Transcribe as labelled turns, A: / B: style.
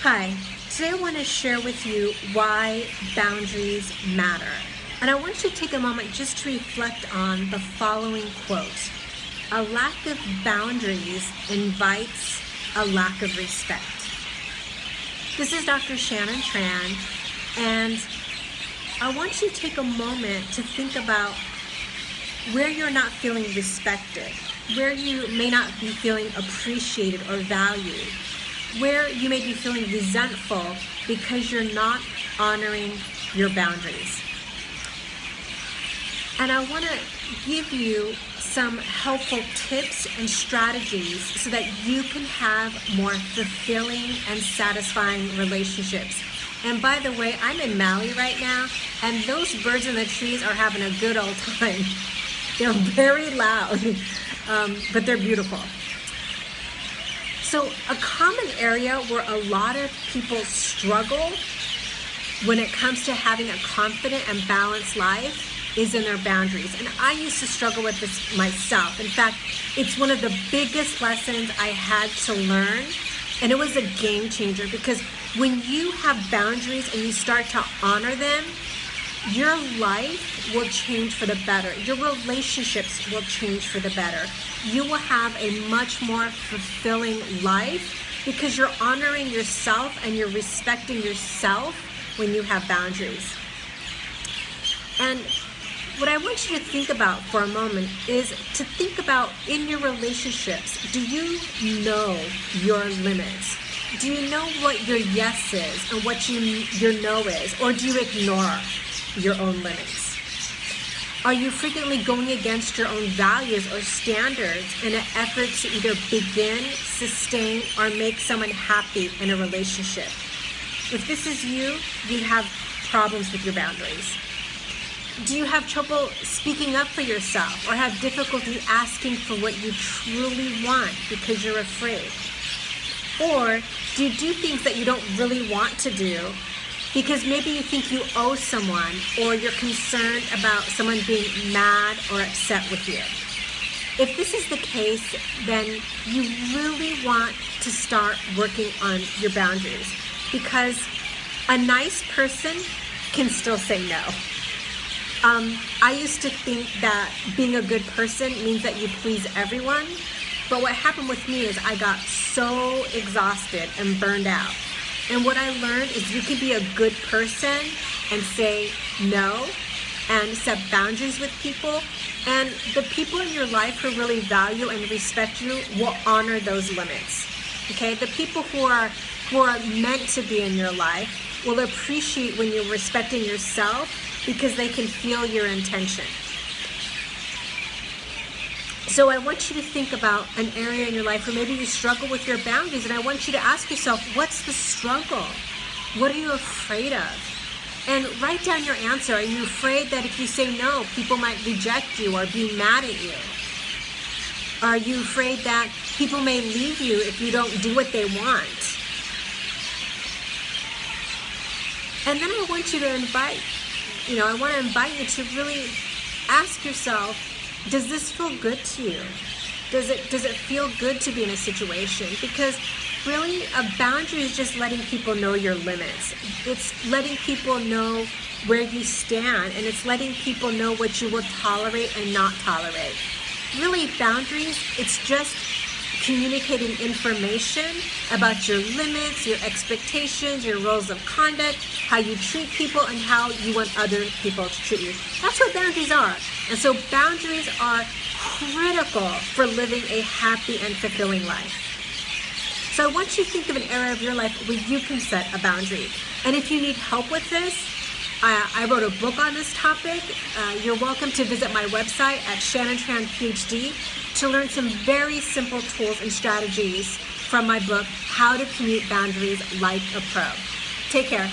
A: Hi, today I want to share with you why boundaries matter. And I want you to take a moment just to reflect on the following quote. A lack of boundaries invites a lack of respect. This is Dr. Shannon Tran, and I want you to take a moment to think about where you're not feeling respected, where you may not be feeling appreciated or valued, where you may be feeling resentful because you're not honoring your boundaries. And I want to give you some helpful tips and strategies so that you can have more fulfilling and satisfying relationships. And by the way, I'm in Maui right now, and those birds in the trees are having a good old time. They're very loud, but they're beautiful. So a common area where a lot of people struggle when it comes to having a confident and balanced life is in their boundaries. And I used to struggle with this myself. In fact, it's one of the biggest lessons I had to learn, and it was a game changer, because when you have boundaries and you start to honor them, your life will change for the better. Your relationships will change for the better. You will have a much more fulfilling life because you're honoring yourself and you're respecting yourself when you have boundaries. And what I want you to think about for a moment is to think about in your relationships, do you know your limits? Do you know what your yes is and what your no is? Or do you ignore your own limits? Are you frequently going against your own values or standards in an effort to either begin, sustain, or make someone happy in a relationship? If this is you, you have problems with your boundaries. Do you have trouble speaking up for yourself or have difficulty asking for what you truly want because you're afraid? Or do you do things that you don't really want to do because maybe you think you owe someone, or you're concerned about someone being mad or upset with you? If this is the case, then you really want to start working on your boundaries, because a nice person can still say no. I used to think that being a good person means that you please everyone, but what happened with me is I got so exhausted and burned out. And what I learned is you can be a good person and say no and set boundaries with people. And the people in your life who really value and respect you will honor those limits. Okay? The people who are meant to be in your life will appreciate when you're respecting yourself because they can feel your intention. So I want you to think about an area in your life where maybe you struggle with your boundaries, and I want you to ask yourself, what's the struggle? What are you afraid of? And write down your answer. Are you afraid that if you say no, people might reject you or be mad at you? Are you afraid that people may leave you if you don't do what they want? And then I want you to invite you to really ask yourself, does this feel good to you? Does it feel good to be in a situation? Because really, a boundary is just letting people know your limits. It's letting people know where you stand, and it's letting people know what you will tolerate and not tolerate. Really, boundaries, it's just communicating information about your limits, your expectations, your rules of conduct, how you treat people, and how you want other people to treat you. That's what boundaries are. And so boundaries are critical for living a happy and fulfilling life. So I want you to think of an area of your life where you can set a boundary. And if you need help with this, I wrote a book on this topic. You're welcome to visit my website at Shannon Tran PhD to learn some very simple tools and strategies from my book, How to Commute Boundaries Like a Pro. Take care.